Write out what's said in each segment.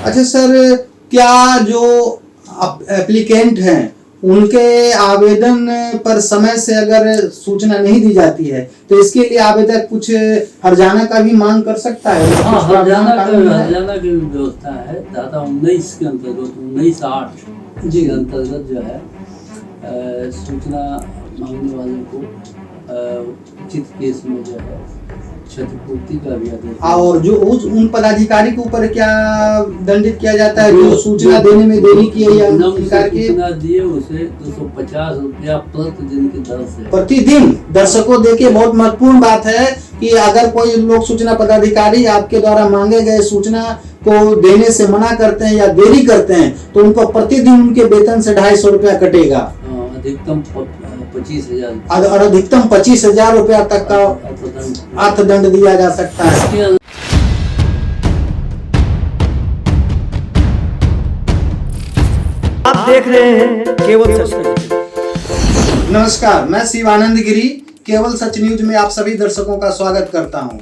अच्छा सर, क्या जो एप्लीकेंट हैं उनके आवेदन पर समय से अगर सूचना नहीं दी जाती है तो इसके लिए आवेदक कुछ हर्जाना का भी मांग कर सकता है? हाँ, हरियाणा की व्यवस्था है। धारा 19 के अंतर्गत 19(8) जी के अंतर्गत जो है सूचना मांगने वाले को उचित केस में जो है क्षतिपूर्ति का भी आदेश। और जो उन पदाधिकारी के ऊपर क्या दंडित किया जाता है जो सूचना देने में देरी की है या इनकार की? सूचना दिए उसे 250 रुपया प्रतिदिन की दर से प्रतिदिन। दर्शकों देखिए, बहुत महत्वपूर्ण बात है कि अगर कोई लोग सूचना पदाधिकारी आपके द्वारा मांगे गए सूचना को देने से मना करते हैं या देरी करते हैं तो उनको प्रतिदिन उनके वेतन से 250 रुपया कटेगा। अधिकतम 25,000 और अधिकतम 25,000 रुपया तक का अर्थदंड दिया जा सकता है। आप देख रहे हैं केवल सच न्यूज। नमस्कार, मैं शिवानंद गिरी केवल सच न्यूज में आप सभी दर्शकों का स्वागत करता हूं।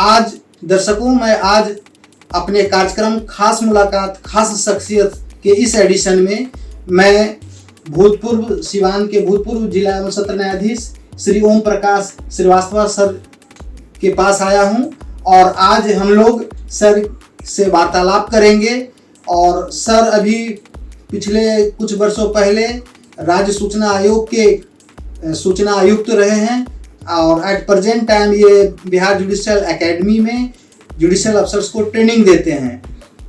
आज दर्शकों, मैं आज अपने कार्यक्रम खास मुलाकात खास शख्सियत के इस एडिशन में मैं भूतपूर्व सिवान के भूतपूर्व जिला एवं सत्र न्यायाधीश श्री ओम प्रकाश श्रीवास्तव सर के पास आया हूं और आज हम लोग सर से वार्तालाप करेंगे। और सर अभी पिछले कुछ वर्षों पहले राज्य सूचना आयोग के सूचना आयुक्त रहे हैं और एट प्रेजेंट टाइम ये बिहार जुडिशियल एकेडमी में जुडिशियल अफसर्स को ट्रेनिंग देते हैं।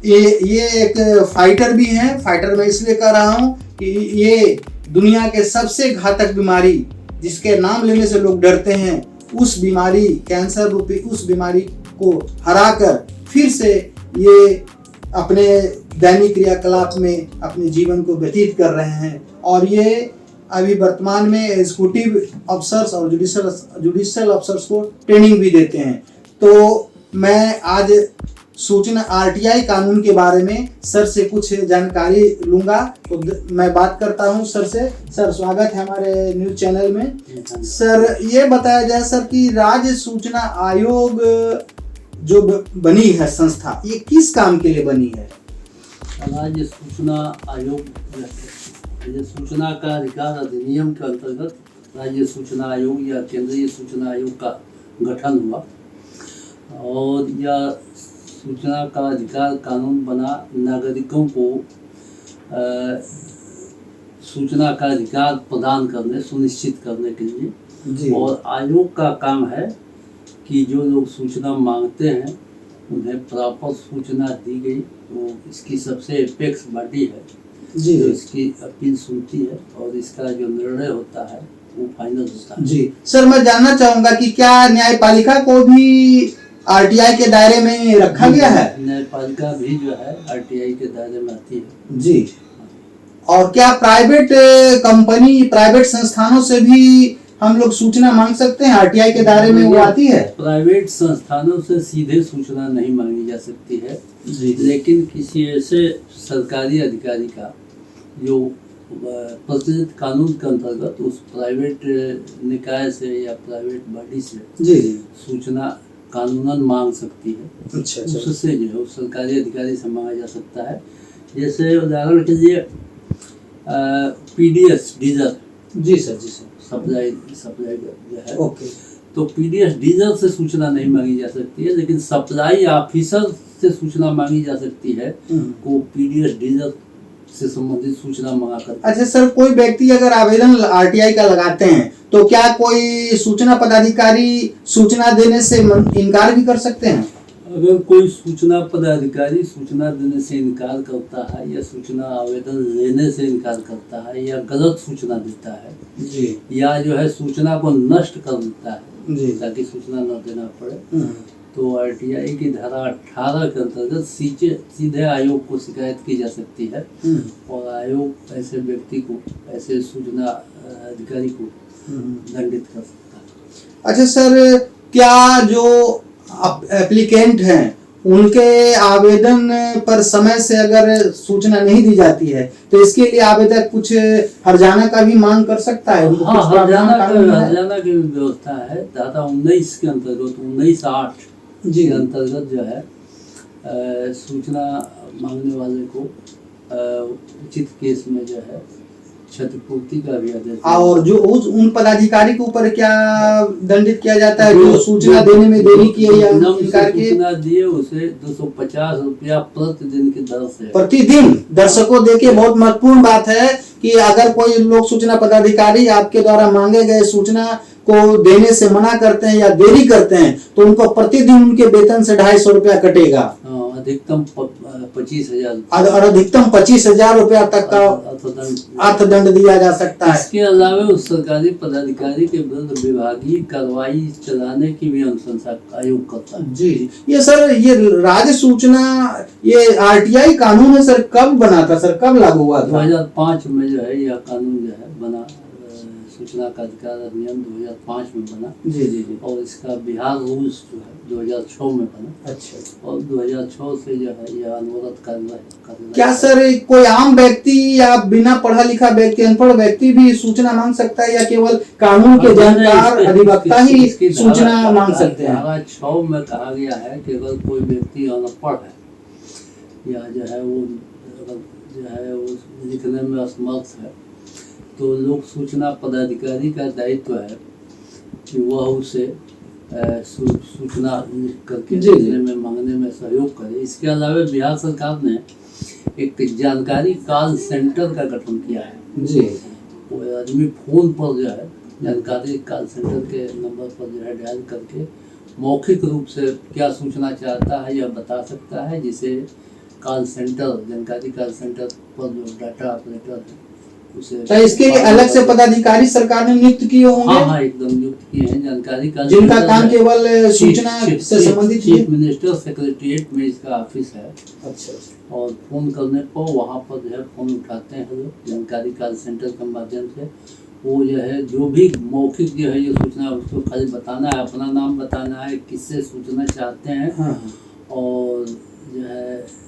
ये एक फाइटर भी हैं। फाइटर मैं इसलिए कह रहा हूँ कि ये दुनिया के सबसे घातक बीमारी जिसके नाम लेने से लोग डरते हैं, उस बीमारी, कैंसर रूपी उस बीमारी को हराकर फिर से ये अपने दैनिक क्रियाकलाप में अपने जीवन को व्यतीत कर रहे हैं। और ये अभी वर्तमान में एग्जीक्यूटिव अफसर्स और जुडिशियल अफसर्स को ट्रेनिंग भी देते हैं। तो मैं आज सूचना आरटीआई कानून के बारे में सर से कुछ जानकारी लूंगा। तो मैं बात करता हूं सर से। सर, स्वागत है हमारे न्यूज चैनल में। सर, ये बताया जाए सर कि राज्य सूचना आयोग जो बनी है संस्था, ये किस काम के लिए बनी है? राज्य सूचना आयोग राज्य सूचना का अधिकार अधिनियम के अंतर्गत राज्य सूचना आयोग या केंद्रीय सूचना आयोग का गठन हुआ और यह सूचना का अधिकार कानून बना नागरिकों को सूचना का अधिकार प्रदान करने सुनिश्चित करने के लिए। और आयोग का काम है कि जो लोग सूचना मांगते हैं उन्हें प्रॉपर सूचना दी गई। तो इसकी सबसे एपेक्स बॉडी है जो इसकी अपील सुनती है और इसका जो निर्णय होता है वो फाइनल होता है। जी सर, मैं जानना चाहूंगा कि क्या न्यायपालिका को भी आरटीआई के दायरे में रखा गया है? न्यायपालिका भी जो है आरटीआई के दायरे में आती है। जी। और क्या प्राइवेट कंपनी, प्राइवेट संस्थानों से भी हम लोग सूचना मांग सकते हैं? आरटीआई के दायरे में वो आती है? प्राइवेट संस्थानों से सीधे सूचना नहीं मांगी जा सकती है जी। लेकिन किसी ऐसे सरकारी अधिकारी का जो प्रचलित कानून के अंतर्गत उस प्राइवेट निकाय से या प्राइवेट बॉडी से जी सूचना कानूनन मांग सकती है। अच्छा। उससे जो है उस सरकारी अधिकारी से मांगा जा सकता है। जैसे उदाहरण के लिए पीडीएस डीजल जी सर सप्लाई जो है ओके, तो पीडीएस डीजल से सूचना नहीं मांगी जा सकती है, लेकिन सप्लाई ऑफिसर से सूचना मांगी जा सकती है को पीडीएस डीजल से संबंधित सूचना मांगा कर। अच्छा सर, कोई व्यक्ति अगर आवेदन आरटीआई का लगाते हैं तो क्या कोई सूचना पदाधिकारी सूचना देने से इनकार भी कर सकते हैं? अगर कोई सूचना पदाधिकारी सूचना देने से इनकार करता है या सूचना आवेदन लेने से इनकार करता है या गलत सूचना देता है जी, या जो है सूचना को नष्ट कर देता है जी ताकि सूचना न देना पड़े, तो आरटीआई की धारा 18 के अंतर्गत सीधे आयोग को शिकायत की जा सकती है और आयोग ऐसे व्यक्ति को, ऐसे सूचना अधिकारी को दंडित कर सकता है। अच्छा सर, क्या जो एप्लीकेंट हैं उनके आवेदन पर समय से अगर सूचना नहीं दी जाती है तो इसके लिए आवेदक कुछ हर्जाना का भी मांग कर सकता है? हाँ, हर्जाना की व्यवस्था है। धारा 19 के अंतर्गत 19(8) के अंतर्गत जो है सूचना मांगने वाले को उचित केस में जो है क्षतिपूर्ति का भी आदेश दिया। और जो उन पदाधिकारी के ऊपर क्या दंडित किया जाता है जो सूचना देने में देरी की है या विलम्ब से इनकार किए? सूचना दिए उसे 250 रुपया प्रतिदिन की दर से। प्रतिदिन। दर्शकों देखिए, बहुत महत्वपूर्ण बात है कि अगर कोई लोक सूचना पदाधिकारी आपके द्वारा मांगे गए सूचना को देने से मना करते हैं या देरी करते हैं तो उनको प्रतिदिन उनके वेतन से 250 रुपया कटेगा। अधिकतम 25,000 और अधिकतम 25,000 रुपया तक का अर्थदंड दिया जा सकता है। इसके अलावा उस सरकारी पदाधिकारी के विरुद्ध विभागीय कार्रवाई चलाने की भी अनुशंसा आयोग करता है। जी, ये सर, ये राज्य सूचना, ये आरटीआई कानून है सर, कब बना था सर, कब लागू हुआ था? 2005 में जो है यह कानून जो है बना, सूचना का अधिकार अधिनियम 2005 में बना। जी जी जी। और इसका बिहार रूल्स जो है 2006 में बना। अच्छा। और 2006 से जो है यह अनवरत कार्रवाई। क्या सर कोई आम व्यक्ति या बिना पढ़ा लिखा व्यक्ति, अनपढ़ व्यक्ति भी सूचना मांग सकता है या केवल कानून के जानकार अधिवक्ता ही सूचना मांग सकते हैं? धारा 6 में कहा गया है कि अगर कोई व्यक्ति अनपढ़ है या जो है वो लिखने में असमर्थ है तो लोक सूचना पदाधिकारी का दायित्व है कि वह उसे सूचना लिख करके देने में मांगने में सहयोग करे। इसके अलावा बिहार सरकार ने एक जानकारी कॉल सेंटर का गठन किया है। जी। वो आदमी फोन पर जो है जानकारी कॉल सेंटर के नंबर पर जो है डायल करके मौखिक रूप से क्या सूचना चाहता है यह बता सकता है, जिसे कॉल सेंटर, जानकारी कॉल सेंटर पर जो डाटा ऑपरेटर है उसे। तो इसके लिए अलग से पदाधिकारी सरकार ने नियुक्त किए होंगे? हाँ, एकदम नियुक्त किए हैं जानकारी का, जिनका काम केवल सूचना से संबंधित है। चीफ मिनिस्टर सेक्रेटरिएट में इसका ऑफिस है। अच्छा। और फोन करने पर वहाँ पर जो है फोन उठाते हैं लोग जानकारी कॉल सेंटर के माध्यम से। वो जो है जो भी मौखिक जो है ये सूचना उसको खाली बताना है, अपना नाम बताना है, किससे सूचना चाहते हैं। हाँ। और जो है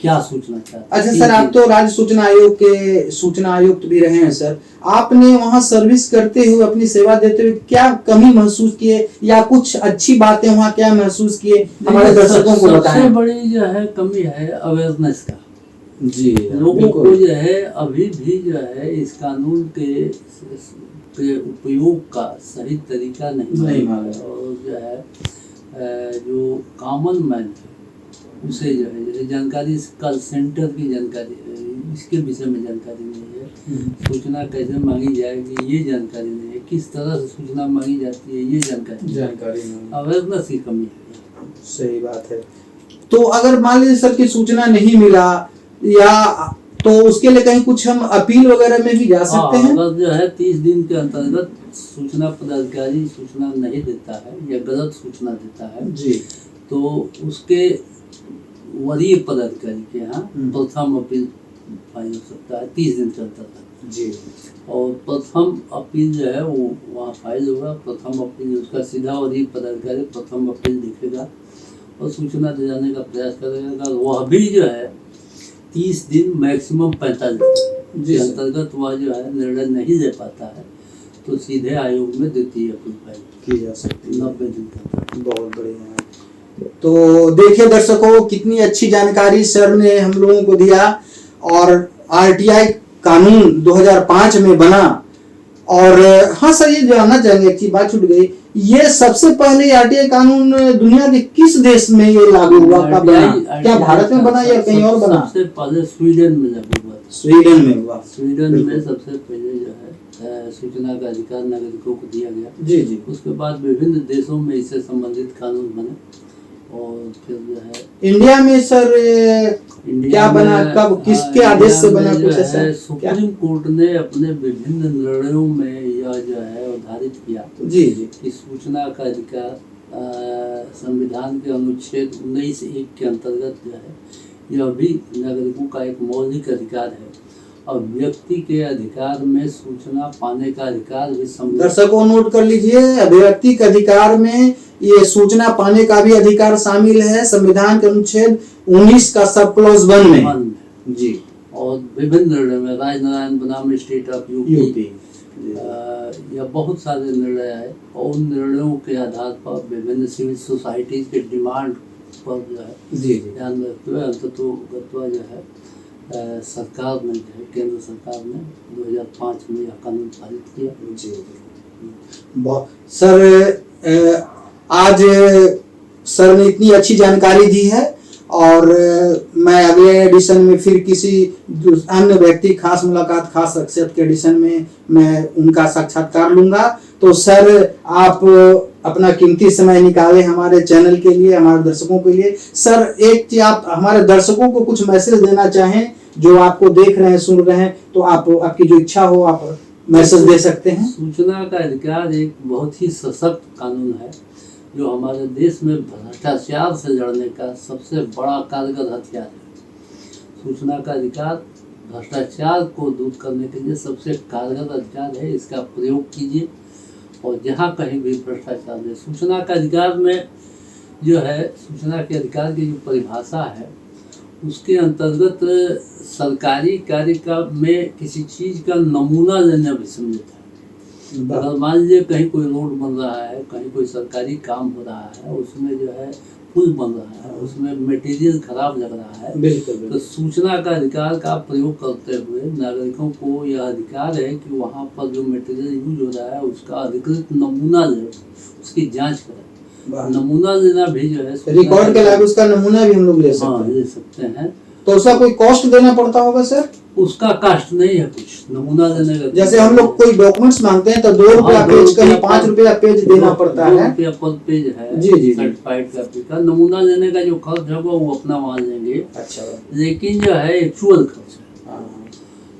क्या सूचना चाहते हैं। अच्छा सर, आप तो राज्य सूचना आयोग के सूचना आयुक्त भी रहे हैं सर, आपने वहाँ सर्विस करते हुए, अपनी सेवा देते हुए क्या कमी महसूस किए या कुछ अच्छी बातें वहाँ क्या महसूस किए, हमारे दर्शकों को बताएं। सबसे बड़ी जो है कमी है अवेयरनेस का। जी, लोगों को जो है अभी भी जो है इस कानून के उपयोग का सही तरीका नहीं मालूम। और जो है जो कॉमन मैन है उसे जो है जैसे जानकारी कॉल सेंटर की जानकारी इसके विषय में जानकारी नहीं है, सूचना कैसे मांगी जाएगी ये जानकारी नहीं है, किस तरह से सूचना मांगी जाती है ये जानकारी नहीं, अवेयरनेस की कमी है। सही बात है। तो अगर मान लीजिए सर की सूचना नहीं मिला या तो उसके लिए कहीं कुछ हम अपील वगैरह में भी जा सकते हैं? अगर जो है 30 दिन के अंतर्गत सूचना पदाधिकारी सूचना नहीं देता है या गलत सूचना देता है जी, तो उसके वरीय पदाधिकारी के यहाँ प्रथम अपील फाइल हो सकता है 30 दिन के अंतर्गत जी। और प्रथम अपील जो है वो वहाँ फाइल होगा। प्रथम अपील उसका सीधा वरीय पदाधिकारी प्रथम अपील लिखेगा और सूचना दे जाने का प्रयास करेगा। वह भी जो है 30 दिन मैक्सिमम 45 दिन के अंतर्गत वह जो है निर्णय नहीं दे पाता है तो सीधे आयोग में द्वितीय अपील फाइल की जा सकती है 90 दिन तक। बहुत बढ़िया। तो देखिए दर्शकों, कितनी अच्छी जानकारी सर ने हम लोगों को दिया। और आरटीआई कानून 2005 में बना। और हाँ सर, ये जानना चाहेंगे, एक चीज बात छूट गई, ये सबसे पहले आरटीआई कानून दुनिया के किस देश में ये लागू हुआ, कब बना? क्या भारत में बना या कहीं और बना? सबसे पहले स्वीडन में लागू हुआ। स्वीडन में हुआ। स्वीडन में सबसे पहले जो है सूचना का अधिकार नागरिकों को दिया गया। जी जी। उसके बाद विभिन्न देशों में इससे संबंधित कानून बने और फिर जो है इंडिया में सर क्या बना, कब, किसके आदेश से बना, कुछ ऐसा? सुप्रीम कोर्ट ने अपने विभिन्न निर्णयों में यह जो है निर्धारित किया जी जी कि सूचना का अधिकार संविधान के अनुच्छेद 19(1) के अंतर्गत जो है यह भी नागरिकों का एक मौलिक अधिकार है और व्यक्ति के अधिकार में सूचना पाने का अधिकार भी। दर्शकों नोट कर लीजिए, अभिव्यक्ति के अधिकार में ये सूचना पाने का भी अधिकार शामिल है संविधान के अनुच्छेद 19 का सब क्लॉज 1 में जी। और विभिन्न निर्णय में राजनारायण बनाम स्टेट ऑफ यूपी या बहुत सारे निर्णय है और उन निर्णयों के आधार पर विभिन्न सिविल सोसाइटीज के डिमांड पर जो है जी ध्यान में रखते हुए अंततोगत्वा जो है सरकार ने जो है केंद्र सरकार ने 2005 में यह कानून पारित किया। जी सर, आज सर ने इतनी अच्छी जानकारी दी है और मैं अगले एडिशन में फिर किसी अन्य व्यक्ति, खास मुलाकात, खास शख्सियत के एडिशन में मैं उनका साक्षात्कार लूंगा। तो सर, आप अपना कीमती समय निकाले हमारे चैनल के लिए, हमारे दर्शकों के लिए। सर, एक चीज आप हमारे दर्शकों को कुछ मैसेज देना चाहें जो आपको देख रहे हैं, सुन रहे हैं, तो आपकी जो इच्छा हो आप मैसेज दे सकते हैं। सूचना का अधिकार एक बहुत ही सशक्त कानून है जो हमारे देश में भ्रष्टाचार से लड़ने का सबसे बड़ा कारगर हथियार है। सूचना का अधिकार भ्रष्टाचार को दूर करने के लिए सबसे कारगर हथियार है। इसका प्रयोग कीजिए और जहाँ कहीं भी भ्रष्टाचार है, सूचना का अधिकार में जो है, सूचना के अधिकार की जो परिभाषा है उसके अंतर्गत सरकारी कार्य का में किसी चीज़ का नमूना लेना भी सम्मिलित है। अगर मान लीजिए कहीं कोई रोड बन रहा है, कहीं कोई सरकारी काम हो रहा है, उसमें जो है पुल बन रहा है, उसमें मटेरियल खराब लग रहा है, बिल्कुल। तो सूचना का अधिकार का प्रयोग करते हुए नागरिकों को यह अधिकार है कि वहाँ पर जो मटेरियल यूज हो रहा है उसका अधिकृत नमूना ले, उसकी जांच करें। नमूना लेना भी जो है रिकॉर्ड के लायक उसका नमूना भी हम लोग ले सकते हैं। हाँ, ले सकते हैं। तो उसका कोई कॉस्ट देना पड़ता होगा सर? उसका कास्ट नहीं है कुछ, नमूना लेने का। जैसे हम लोग कोई डॉक्यूमेंट्स मांगते हैं तो 2 रुपया पेज, कहीं 5 रुपया पेज देना पड़ता है। 2 रुपया पर पेज है जी। सर्टिफाइड कॉपी का। नमूना लेने का जो खर्च होगा वो अपना मान लेंगे। अच्छा। लेकिन जो है एक्चुअल खर्च है।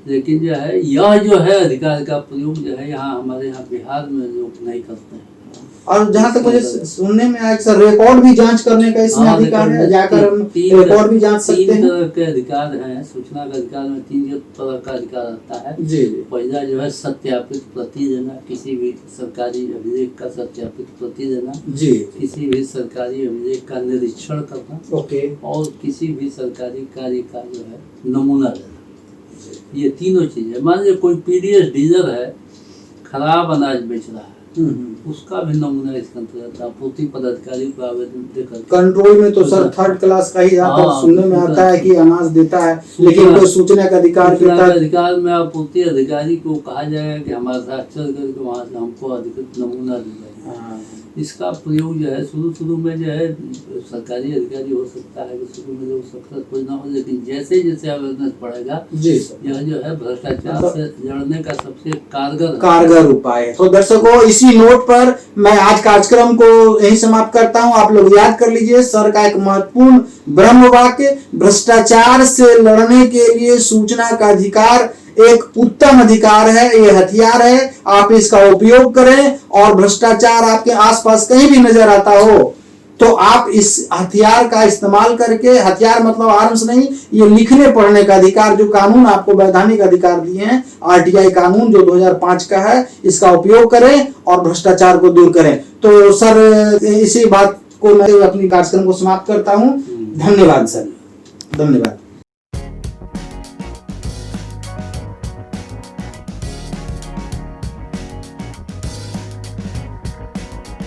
लेकिन जो है यह जो है अधिकार का प्रयोग जो है यहाँ हमारे यहाँ बिहार में लोग नहीं करते हैं। और जहाँ तक मुझे सुनने में आया सर, रिकॉर्ड भी जांच करने का इसमें अधिकार है, जाकर हम रिकॉर्ड भी जांच सकते हैं। 3 तरह के अधिकार हैं सूचना का अधिकार में। 3 तरह का अधिकार आता है। जी। पहला जो है सत्यापित प्रति देना, किसी भी सरकारी अभिलेख का सत्यापित प्रति देना। जी। किसी भी सरकारी अभिलेख का निरीक्षण करना। ओके। और किसी भी सरकारी कार्य का जो है नमूना लेना। ये तीनों चीजें। मान लीजिए कोई पीडीएस डीलर है, खराब अनाज बेच रहा है, उसका भी नमूना इसके अंतर्गत आपूर्ति पदाधिकारी को आवेदन देकर। कंट्रोल में तो सर 3rd क्लास का ही सुनने में आता है कि अनाज देता है, लेकिन कोई सूचना का अधिकार में आपूर्ति अधिकारी को कहा जाएगा कि हमारे साथ चल करके वहाँ से हमको अधिकृत नमूना दिया। इसका प्रयोग जो है शुरू में जो है सरकारी अधिकारी हो सकता है कि शुरू में जो सक्सेसफुल ना हो, लेकिन जैसे जैसे अवेयरनेस बढ़ेगा यह जो है भ्रष्टाचार से लड़ने का सबसे कारगर उपाय है। तो दर्शकों, इसी नोट पर मैं आज कार्यक्रम को यही समाप्त करता हूं। आप लोग याद कर लीजिए सर का एक महत्वपूर्ण ब्रह्म वाक्य, भ्रष्टाचार से लड़ने के लिए सूचना का अधिकार एक उत्तम अधिकार है, ये हथियार है। आप इसका उपयोग करें और भ्रष्टाचार आपके आसपास कहीं भी नजर आता हो तो आप इस हथियार का इस्तेमाल करके, हथियार मतलब आर्म्स नहीं, ये लिखने पढ़ने का अधिकार जो कानून आपको वैधानिक अधिकार दिए हैं, आरटीआई कानून जो 2005 का है, इसका उपयोग करें और भ्रष्टाचार को दूर करें। तो सर, इसी बात को मैं अपनी कार्यक्रम को समाप्त करता हूं। धन्यवाद सर, धन्यवाद।